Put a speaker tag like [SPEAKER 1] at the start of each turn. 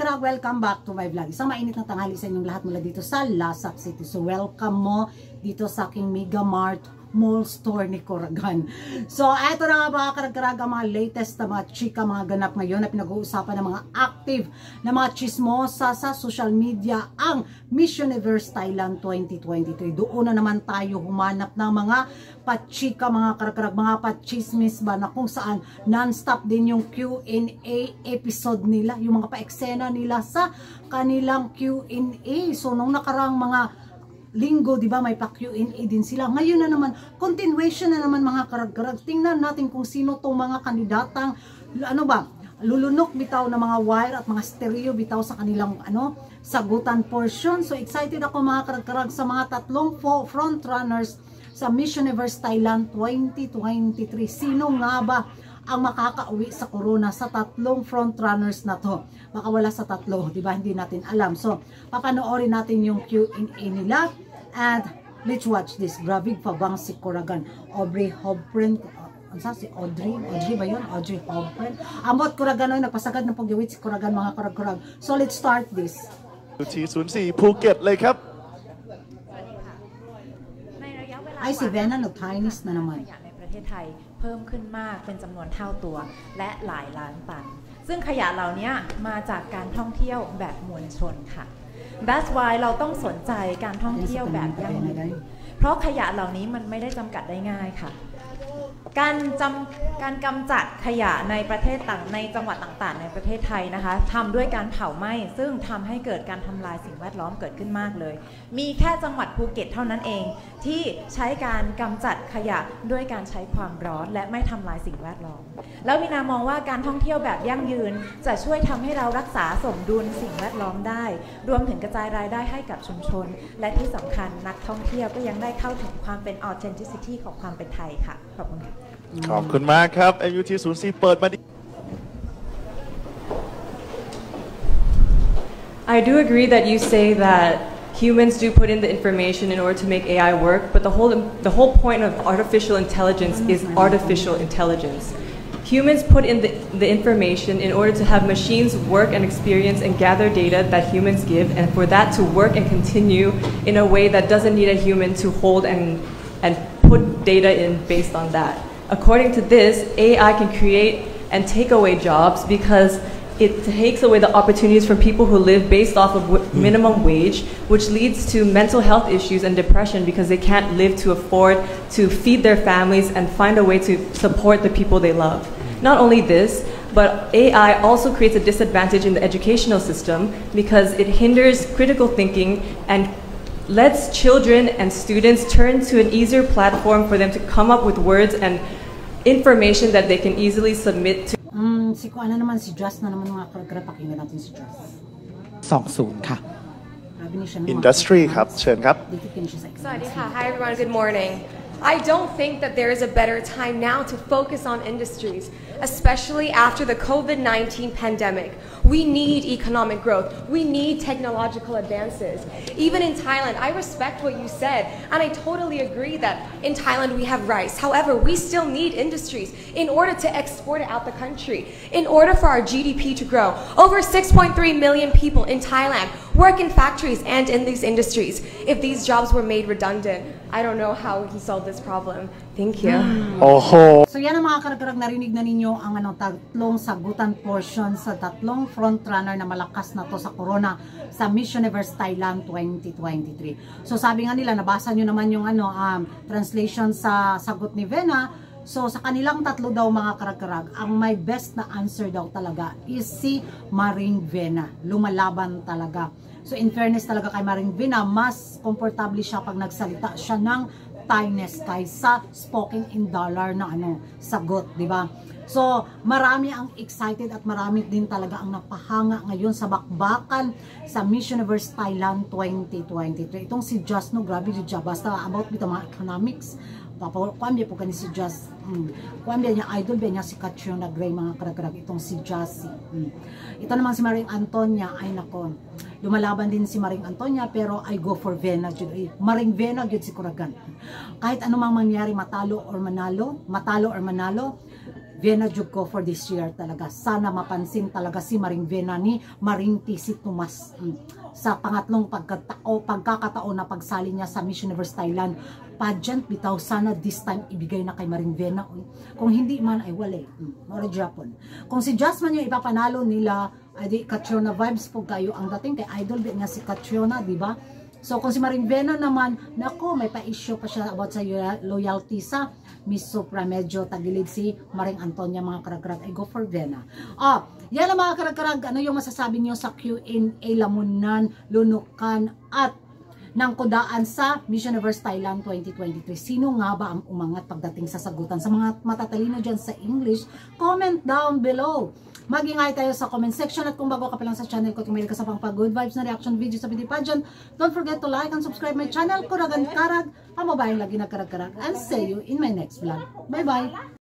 [SPEAKER 1] karag-karag, welcome back to my vlog. Isang mainit na tanghali sa inyong lahat mula dito sa Lasak City. So welcome mo dito sa aking Mega Mart Mall Store ni Curagan. So eto na nga mga karag-karag ang mga latest na mga chika, mga ganap ngayon na pinag-uusapan ng mga active na mga chismosa sa social media ang Miss Universe Thailand 2023. Doon na naman tayo humanap ng mga pachika, mga karag-karag, mga pachismis ba na kung saan non-stop din yung Q&A episode nila, yung mga pa-eksena nila sa kanilang Q&A. So nung nakarang mga linggo, di ba, may pa-Q&A din sila. Ngayon na naman, continuation na naman mga karag-karag. Tingnan natin kung sino tong mga kandidatang, ano ba, lulunok bitaw na mga wire at mga stereo bitaw sa kanilang, sagutan portion. So excited ako mga karag-karag sa mga tatlong frontrunners sa Miss Universe Thailand 2023. Sino nga ba ang makakauwi sa corona sa tatlong frontrunners na to? Baka wala sa tatlo, di ba? Hindi natin alam. So, papanoorin natin yung Q&A nila. And let's watch this. Grabe pa bang si Curagan? Aubrey Hopren. Si Audrey? Audrey ba yun? Audrey Hopren. Ambot Curagan ay nagpasagad ng pagyawit si Curagan, mga karag-karag. So let's start this.
[SPEAKER 2] ที่04ภูเก็ตเลยครับ
[SPEAKER 1] Ay, si Vena nag-Chinese na naman.
[SPEAKER 3] ในประเทศไทยเพิ่มขึ้นมากเป็นจำนวนเท่าตัวและหลายล้านตันซึ่งขยะเหล่านี้มาจากการท่องเที่ยวแบบมวลชนค่ะ That's why เราต้องสนใจการท่องเที่ยวแบบยั่งยืนเพราะขยะเหล่านี้มันไม่ได้จำกัดได้ง่ายค่ะการกำจัดขยะในประเทศในจังหวัดต่างๆในประเทศไทยนะคะทำด้วยการเผาไหม้ซึ่งทำให้เกิดการทำลายสิ่งแวดล้อมเกิดขึ้นมากเลยมีแค่จังหวัดภูเก็ตเท่านั้นเองที่ใช้การกำจัดขยะด้วยการใช้ความร้อนและไม่ทำลายสิ่งแวดล้อมแล้ววินามองว่าการท่องเที่ยวแบบยั่งยืนจะช่วยทำให้เรารักษาสมดุลสิ่งแวดล้อมได้รวมถึงกระจายรายได้ให้กับชุมชนและที่สำคัญนักท่องเที่ยวก็ยังได้เข้าถึงความเป็น authenticity ของความเป็นไทยค่ะขอบคุณค่ะ
[SPEAKER 2] ขอบคุณมากครับ MUT 04เปิดมาดิ
[SPEAKER 4] I do agree that you say that humans do put in the information in order to make AI work, but the whole point of artificial intelligence is artificial intelligence. Humans put in the information in order to have machines work and experience and gather data that humans give, and for that to work and continue in a way that doesn't need a human to hold and put data in based on that. According to this, AI can create and take away jobs because it takes away the opportunities from people who live based off of minimum wage, which leads to mental health issues and depression because they can't live to afford to feed their families and find a way to support the people they love. Not only this, but AI also creates a disadvantage in the educational system because it hinders critical thinking and lets children and students turn to an easier platform for them to come up with words and information that they can easily submit to.
[SPEAKER 1] Si Kuana naman, si Just na naman mga karag-karag, pakinggan natin si Just.
[SPEAKER 5] 20 ค่ะ
[SPEAKER 2] Industry ครับเชิญครับ
[SPEAKER 6] สวัสดีค่ะ Hi everyone, good morning. I don't think that there is a better time now to focus on industries, especially after the COVID-19 pandemic. We need economic growth. We need technological advances. Even in Thailand, I respect what you said, and I totally agree that in Thailand we have rice. However, we still need industries in order to export it out the country, in order for our GDP to grow. Over 6.3 million people in Thailand work in factories and in these industries. If these jobs were made redundant, I don't know how we can solve this problem. Thank you.
[SPEAKER 1] So yan ang mga karag-karag, narinig na ninyo ang tatlong sagutan portion sa tatlong frontrunner na malakas na to sa corona sa Miss Universe Thailand 2023. So sabi nga nila, nabasa nyo naman yung translation sa sagot ni Vena. So sa kanilang tatlo daw mga karag-karag, ang may best na answer daw talaga is si Maring Vena. Lumalaban talaga. So in fairness talaga kay Maring Vena, mas komportable siya pag nagsalita siya ng Thainess kaysa spoken in dollar na sagot, di ba? So marami ang excited at marami din talaga ang napahanga ngayon sa bakbakan sa Miss Universe Thailand 2023. Itong si Just, no, grabe siya, basta about with mga economics. Kuambia po kani si Just. Kuambia niya idol ba niya si Katrina Gray, mga karag-karag, itong si Just. Ito naman si Maring Antonia, ay nako. Lumalaban din si Maring Antonia, pero I go for Vena. Maring Vena gyud si Curagan. Kahit anumang mangyari, matalo or manalo, Vena jud ko for this year talaga. Sana mapansin talaga si Maring Vena ni Maring si Tomas sa pangatlong pagkakataon na pagsali niya sa Miss Universe Thailand pageant. Bitaw sana this time ibigay na kay Maring Vena. Kung hindi man ay wala. Mora Japon. Kung si Jasmine yung ipapanalo nila, ay di Catriona vibes po kayo ang dating kay idol din nga si Catriona, di ba? So kung si Maring Vena naman, nako may pa-issue pa siya about sa loyalty sa Miss Supra, medyo tagilid si Maring Antonia, mga karag-karag. I go for Vena. Yan ang mga karag-karag. Ano yung masasabi niyo sa Q&A, lamunan, lunukan, at ng kudaan sa Miss Universe Thailand 2023. Sino nga ba ang umangat pagdating sa sagutan? Sa mga matatalino dyan sa English, comment down below. Mag-ingay tayo sa comment section, at kung bago ka pa lang sa channel ko, tumili ka sa pang good vibes na reaction video sa beauty pageant, don't forget to like and subscribe my channel, Kuragan Karag, ang mabayang lagi na karag-karag, and see you in my next vlog. Bye-bye!